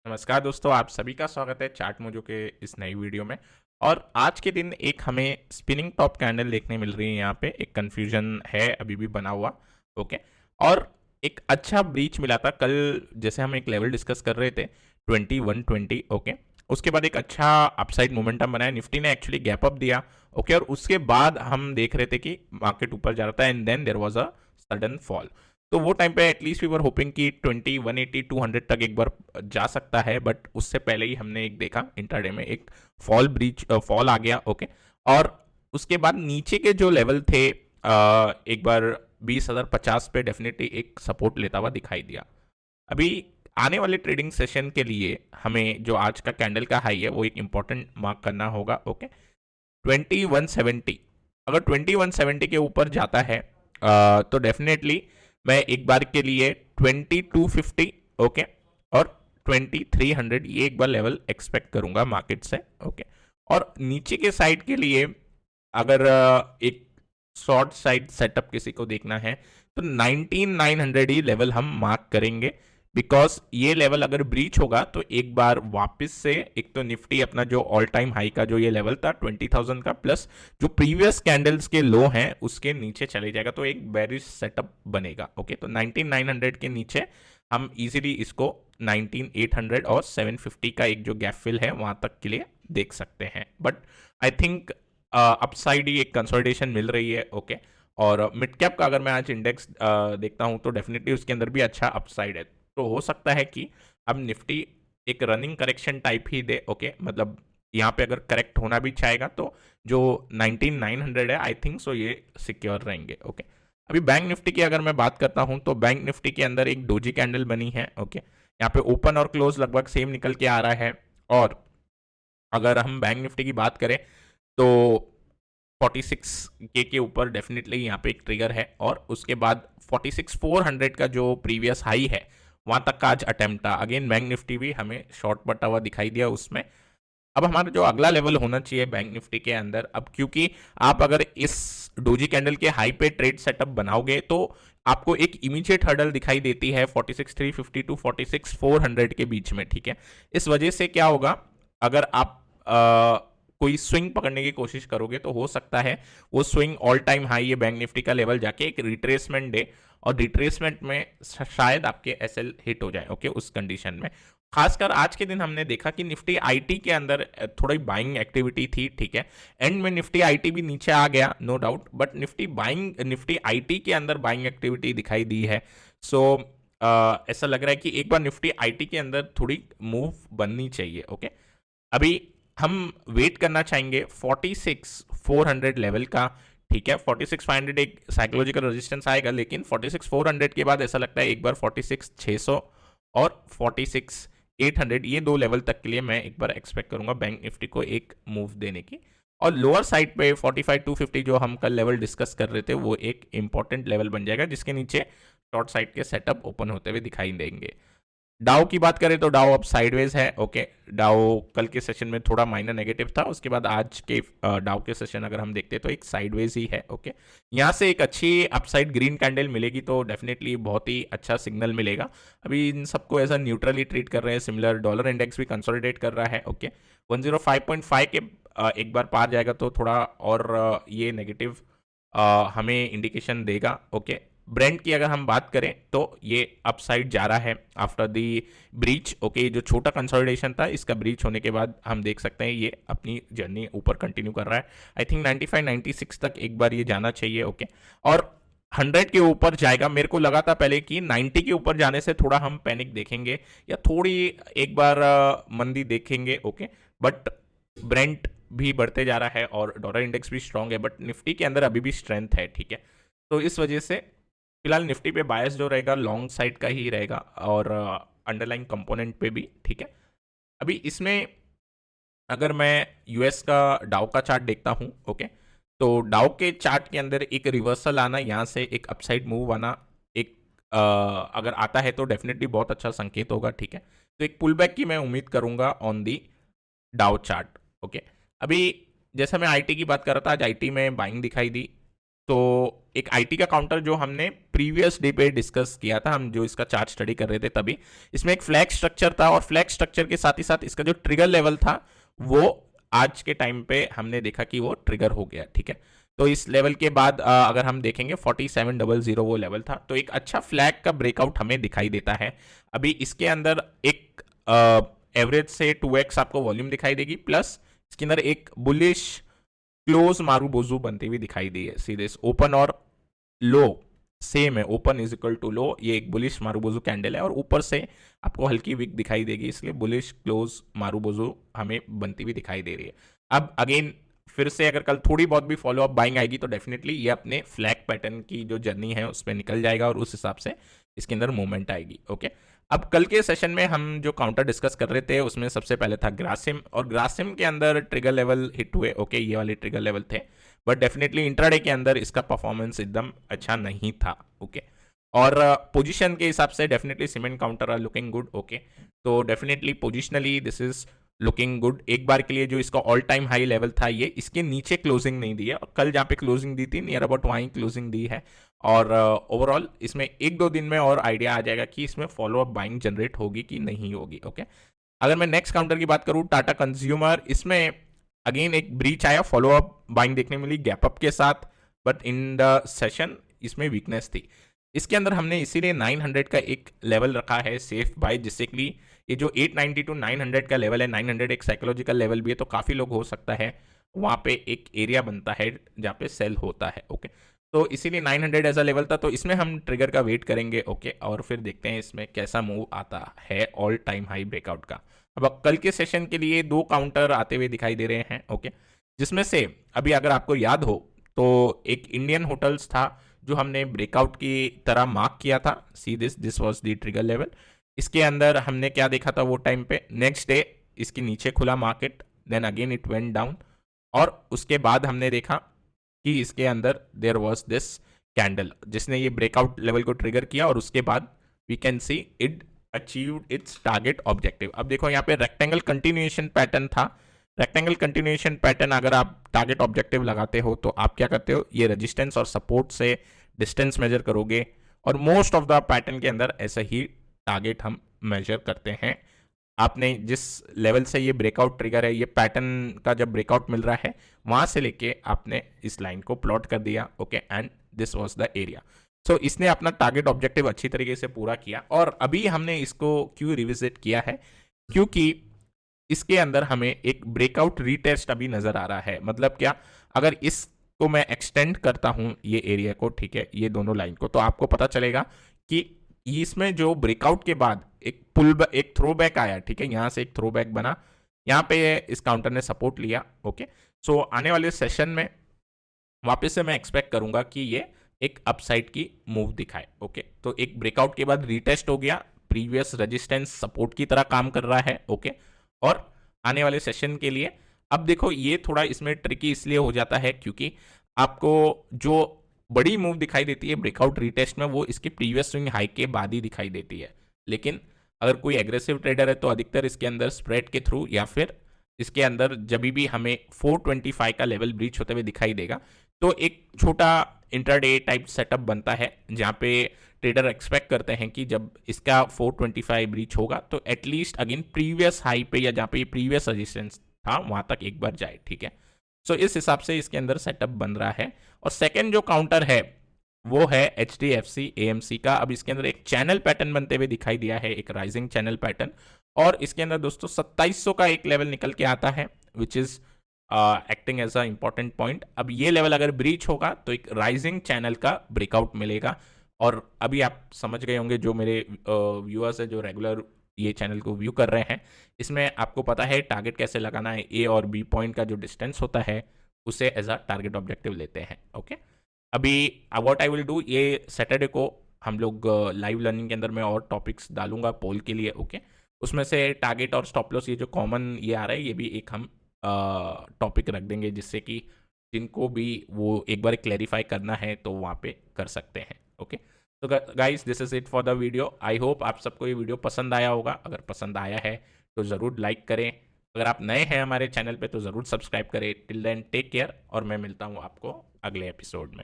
नमस्कार दोस्तों, आप सभी का स्वागत है चार्ट मोजो के इस नई वीडियो में। और आज के दिन एक हमें स्पिनिंग टॉप कैंडल देखने मिल रही है। यहाँ पे एक कंफ्यूजन है अभी भी बना हुआ। ओके। और एक अच्छा ब्रीच मिला था कल, जैसे हम एक लेवल डिस्कस कर रहे थे 2120। ओके। उसके बाद एक अच्छा अपसाइड मोमेंटम बनाया, निफ्टी ने एक्चुअली गैप अप दिया। ओके। और उसके बाद हम देख रहे थे कि मार्केट ऊपर जा रहा था and then there was a sudden fall. तो वो टाइम पे एटलीस्ट वी वर होपिंग कि 20 180 200 तक एक बार जा सकता है, बट उससे पहले ही हमने एक देखा इंटरडे में एक फॉल आ गया। ओके। और उसके बाद नीचे के जो लेवल थे एक बार 20,050 पे डेफिनेटली एक सपोर्ट लेता हुआ दिखाई दिया। अभी आने वाले ट्रेडिंग सेशन के लिए हमें जो आज का कैंडल का हाई है वो एक इंपॉर्टेंट मार्क करना होगा। ओके। 2170, अगर 2170 के ऊपर जाता है तो डेफिनेटली मैं एक बार के लिए 2250, ओके, और 2300 ये एक बार लेवल एक्सपेक्ट करूंगा मार्केट से। ओके। और नीचे के साइड के लिए अगर एक शॉर्ट साइड सेटअप किसी को देखना है तो 19900 ही लेवल हम मार्क करेंगे। बिकॉज ये लेवल अगर ब्रीच होगा तो एक बार वापस से एक तो निफ्टी अपना जो ऑल टाइम हाई का जो ये लेवल था 20,000 का प्लस जो प्रीवियस कैंडल्स के लो हैं उसके नीचे चले जाएगा, तो एक बेरिश सेटअप बनेगा। ओके। तो 19900 के नीचे हम इजीली इसको 19800 और 750 का एक जो गैप फिल है वहां तक के लिए देख सकते हैं। बट आई थिंक अपसाइड ही एक कंसोलिडेशन मिल रही है। ओके। और मिड कैप का अगर मैं आज इंडेक्स देखता हूं तो डेफिनेटली उसके अंदर भी अच्छा अपसाइड है। तो हो सकता है कि अब निफ्टी एक रनिंग करेक्शन टाइप ही दे। ओके। मतलब यहाँ पे अगर करेक्ट होना भी चाहेगा तो जो 19900 है आई थिंक सो ये सिक्योर रहेंगे। ओके। अभी बैंक निफ्टी की अगर मैं बात करता हूं तो बैंक निफ्टी के अंदर एक डोजी कैंडल बनी है। ओके। यहाँ पे ओपन और क्लोज लगभग सेम निकल के आ रहा है। और अगर हम बैंक निफ्टी की बात करें तो 46 के ऊपर डेफिनेटली यहाँ पे एक ट्रिगर है और उसके बाद 46,400 का जो प्रीवियस हाई है वहां तक का आज अटेम्प्ट था। अगेन बैंक निफ्टी भी हमें शॉर्ट बटा हुआ दिखाई दिया उसमें। अब हमारा जो अगला लेवल होना चाहिए बैंक निफ्टी के अंदर, अब क्योंकि आप अगर इस डोजी कैंडल के हाई पे ट्रेड सेटअप बनाओगे तो आपको एक इमीडिएट हर्डल दिखाई देती है 46,350 टू 46,400 के बीच में। ठीक है। इस वजह से क्या होगा, अगर आप कोई स्विंग पकड़ने की कोशिश करोगे तो हो सकता है वो स्विंग ऑल टाइम हाई ये बैंक निफ्टी का लेवल जाके एक रिट्रेसमेंट दे और रिट्रेसमेंट में शायद आपके एसएल हिट हो जाए। ओके। उस कंडीशन में खासकर आज के दिन हमने देखा कि निफ्टी आईटी के अंदर थोड़ी बाइंग एक्टिविटी थी। ठीक है। एंड में निफ्टी आईटी भी नीचे आ गया no doubt, but Nifty IT के अंदर बाइंग एक्टिविटी दिखाई दी है। सो ऐसा लग रहा है कि एक बार निफ्टी आईटी के अंदर थोड़ी मूव बननी चाहिए। ओके। अभी हम वेट करना चाहेंगे 46,400 लेवल का। ठीक है। 46,500 एक साइकोलॉजिकल रेजिस्टेंस आएगा, लेकिन 46,400 के बाद ऐसा लगता है एक बार 46,600 और 46,800 ये दो लेवल तक के लिए मैं एक बार एक्सपेक्ट करूंगा बैंक निफ्टी को एक मूव देने की। और लोअर साइड पे 45,250 जो हम कल लेवल डिस्कस कर रहे थे वो एक इंपॉर्टेंट लेवल बन जाएगा जिसके नीचे शॉर्ट साइड के सेटअप ओपन होते हुए दिखाई देंगे। डाउ की बात करें तो डाउ अब साइडवेज है। ओके। डाउ कल के सेशन में थोड़ा माइनर नेगेटिव था, उसके बाद आज के डाउ के सेशन अगर हम देखते हैं तो एक साइडवेज ही है। ओके। यहाँ से एक अच्छी अपसाइड ग्रीन कैंडल मिलेगी तो डेफिनेटली बहुत ही अच्छा सिग्नल मिलेगा। अभी इन सबको ऐसा न्यूट्रली ट्रीट कर रहे हैं। सिमिलर डॉलर इंडेक्स भी कंसोलिडेट कर रहा है। ओके। 105.5 के एक बार पार जाएगा तो थोड़ा और ये नेगेटिव हमें इंडिकेशन देगा। ओके। ब्रेंड की अगर हम बात करें तो ये अपसाइड जा रहा है आफ्टर दी ब्रीच। ओके। जो छोटा कंसोलिडेशन था इसका ब्रीच होने के बाद हम देख सकते हैं ये अपनी जर्नी ऊपर कंटिन्यू कर रहा है। आई थिंक 95 96 तक एक बार ये जाना चाहिए। ओके। और 100 के ऊपर जाएगा। मेरे को लगा था पहले कि 90 के ऊपर जाने से थोड़ा हम पैनिक देखेंगे या थोड़ी एक बार मंदी देखेंगे। ओके। बट ब्रेंट भी बढ़ते जा रहा है और डॉलर इंडेक्स भी स्ट्रांग है, बट निफ्टी के अंदर अभी भी स्ट्रेंथ है। ठीक है। तो इस वजह से फिलहाल निफ्टी पे बायस जो रहेगा लॉन्ग साइड का ही रहेगा और अंडरलाइन कंपोनेंट पे भी। ठीक है। अभी इसमें अगर मैं यूएस का डाउ का चार्ट देखता हूं, ओके, तो डाउ के चार्ट के अंदर एक रिवर्सल आना, यहाँ से एक अपसाइड मूव आना, एक अगर आता है तो डेफिनेटली बहुत अच्छा संकेत होगा। ठीक है। तो एक पुल बैक की मैं उम्मीद करूंगा ऑन दी डाउ चार्ट। ओके। अभी जैसा मैं आईटी की बात कर रहा था, आज आईटी में बाइंग दिखाई दी तो एक आईटी का काउंटर जो हमने प्रीवियस डे पे डिस्कस किया था, हम जो इसका चार्ट स्टडी कर रहे थे तभी, इसमें एक फ्लैग स्ट्रक्चर था और फ्लैग स्ट्रक्चर के साथ ही साथ इसका जो ट्रिगर लेवल था वो आज के टाइम पे हमने देखा कि वो ट्रिगर हो गया, ठीक है। तो इस लेवल के बाद अगर हम देखेंगे 4700 वो लेवल था, तो एक अच्छा फ्लैग का ब्रेकआउट हमें दिखाई देता है। अभी इसके अंदर एक एवरेज से 2x आपको वॉल्यूम दिखाई देगी, प्लस इसके अंदर एक बुलिश क्लोज मारूबोजू बनती हुई दिखाई दी है। सीधे ओपन और लो सेम है, open is equal to low, ये एक बुलिश मारूबोजू कैंडल है और ऊपर से आपको हल्की विक दिखाई देगी, इसलिए बुलिश क्लोज मारूबोजू हमें बनती हुई दिखाई दे रही है। अब अगेन फिर से अगर कल थोड़ी बहुत भी फॉलो अप बाइंग आएगी तो डेफिनेटली ये अपने फ्लैग पैटर्न की जो जर्नी है उस पर निकल जाएगा और उस हिसाब से इसके अंदर मूवमेंट आएगी, ओके। अब कल के सेशन में हम जो काउंटर डिस्कस कर रहे थे उसमें सबसे पहले था ग्रासिम, और ग्रासिम के अंदर ट्रिगर लेवल हिट हुए, ओके, ये वाले ट्रिगर लेवल थे, बट डेफिनेटली इंट्राडे के अंदर इसका परफॉर्मेंस एकदम अच्छा नहीं था, ओके। और पोजीशन के हिसाब से definitely cement counter are looking good, okay. तो definitely positionally this is looking good. एक बार के लिए जो इसका ऑल टाइम हाई लेवल था ये इसके नीचे क्लोजिंग नहीं दी है, और कल जहाँ पे क्लोजिंग दी थी नियर अबाउट वहीं क्लोजिंग दी है, और ओवरऑल इसमें एक दो दिन में और आइडिया आ जाएगा कि इसमें फॉलो अप बाइंग जनरेट होगी कि नहीं होगी, ओके। अगर मैं नेक्स्ट काउंटर की बात करूँ टाटा कंज्यूमर, इसमें अगेन एक ब्रीच आया, फॉलो अप बाइंग देखने मिली गैप अप के साथ, बट इन द सेशन इसमें वीकनेस थी। इसके अंदर हमने इसीलिए 900 का एक लेवल रखा है सेफ बाय, जिससे कि ये जो 890 टू 900 का लेवल है, 900 एक साइकोलॉजिकल लेवल भी है, तो काफ़ी लोग हो सकता है वहाँ पे एक एरिया बनता है जहाँ पे सेल होता है, ओके। तो इसीलिए 900 ऐसा लेवल था, तो इसमें हम ट्रिगर का वेट करेंगे, ओके, और फिर देखते हैं इसमें कैसा मूव आता है ऑल टाइम हाई ब्रेकआउट का। अब कल के सेशन के लिए दो काउंटर आते हुए दिखाई दे रहे हैं, ओके, जिसमें से अभी अगर आपको याद हो तो एक इंडियन होटल्स था जो हमने ब्रेकआउट की तरह मार्क किया था, see this was the trigger level. इसके अंदर हमने क्या देखा था वो टाइम पे, नेक्स्ट डे इसके नीचे खुला market, then again it went down, और उसके बाद हमने देखा कि इसके अंदर देयर वाज दिस कैंडल जिसने ये ब्रेकआउट लेवल को ट्रिगर किया, और उसके बाद we can see it achieved its target objective. अब देखो यहाँ पे रेक्टेंगल कंटिन्यूएशन पैटर्न था, रेक्टेंगल कंटिन्यूएशन पैटर्न अगर आप टारगेट ऑब्जेक्टिव लगाते हो तो आप क्या करते हो, ये रेजिस्टेंस और सपोर्ट से डिस्टेंस मेजर करोगे, और मोस्ट ऑफ द पैटर्न के अंदर ऐसा ही टारगेट हम मेजर करते हैं। आपने जिस लेवल से ये ब्रेकआउट ट्रिगर है, ये पैटर्न का जब ब्रेकआउट मिल रहा है वहां से लेके आपने इस लाइन को प्लॉट कर दिया, okay, and this was the area. So इसने अपना टारगेट ऑब्जेक्टिव अच्छी तरीके से पूरा किया, और अभी हमने इसको क्यों रिविजिट किया है, क्योंकि इसके अंदर हमें एक ब्रेकआउट रीटेस्ट अभी नजर आ रहा है। मतलब क्या, अगर इसको मैं एक्सटेंड करता हूं ये एरिया को, ठीक है, ये दोनों लाइन को, तो आपको पता चलेगा कि इसमें जो ब्रेकआउट के बाद एक थ्रो बैक आया, ठीक है, यहां से एक थ्रो बैक बना, यहां पे इस काउंटर ने सपोर्ट लिया, ओके। सो आने वाले सेशन में वापस से मैं एक्सपेक्ट करूंगा कि ये एक अपसाइड की मूव दिखाए, ओके। तो एक ब्रेकआउट के बाद रीटेस्ट हो गया, प्रीवियस रेजिस्टेंस सपोर्ट की तरह काम कर रहा है, ओके। और आने वाले सेशन के लिए अब देखो ये थोड़ा इसमें ट्रिकी इसलिए हो जाता है क्योंकि आपको जो बड़ी मूव दिखाई देती है ब्रेकआउट रीटेस्ट में वो इसके प्रीवियस स्विंग हाई के बाद ही दिखाई देती है, लेकिन अगर कोई एग्रेसिव ट्रेडर है तो अधिकतर इसके अंदर स्प्रेड के थ्रू या फिर इसके अंदर जब भी हमें 425 का लेवल ब्रीच होते हुए दिखाई देगा तो एक छोटा इंटरडे टाइप सेटअप बनता है जहां पे ट्रेडर एक्सपेक्ट करते हैं कि जब इसका 425 ब्रीच होगा तो एटलीस्ट अगेन प्रीवियस हाई पे या जहां पे प्रीवियस रेजिस्टेंस था वहां तक एक बार जाए, ठीक है। सो इस हिसाब से इसके अंदर सेटअप बन रहा है। और सेकेंड जो काउंटर है वो है HDFC AMC का। अब इसके अंदर एक चैनल पैटर्न बनते हुए दिखाई दिया है, एक राइजिंग चैनल पैटर्न, और इसके अंदर दोस्तों 2700 का एक लेवल निकल के आता है which is acting as a important point. अब ये लेवल अगर ब्रीच होगा तो एक राइजिंग चैनल का ब्रेकआउट मिलेगा, और अभी आप समझ गए होंगे जो मेरे व्यूअर्स है जो रेगुलर ये चैनल को व्यू कर रहे हैं, इसमें आपको पता है टारगेट कैसे लगाना है। A और B पॉइंट का जो डिस्टेंस होता है उसे एज अ टारगेट ऑब्जेक्टिव लेते हैं, ओके। अभी व्हाट आई विल डू, ये सैटरडे को हम लोग लाइव लर्निंग के अंदर मैं और टॉपिक्स डालूंगा पोल के लिए, ओके। उसमें से टारगेट और स्टॉप लॉस ये जो कॉमन ये आ रहा है ये भी एक हम टॉपिक रख देंगे जिससे कि जिनको भी वो एक बार क्लैरिफाई करना है तो वहाँ पे कर सकते हैं, ओके। तो guys this is it for the video. I hope आप सबको ये वीडियो पसंद आया होगा। अगर पसंद आया है तो ज़रूर लाइक करें, अगर आप नए हैं हमारे चैनल पे तो ज़रूर सब्सक्राइब करें। टिल देन टेक केयर, और मैं मिलता हूँ आपको अगले एपिसोड में।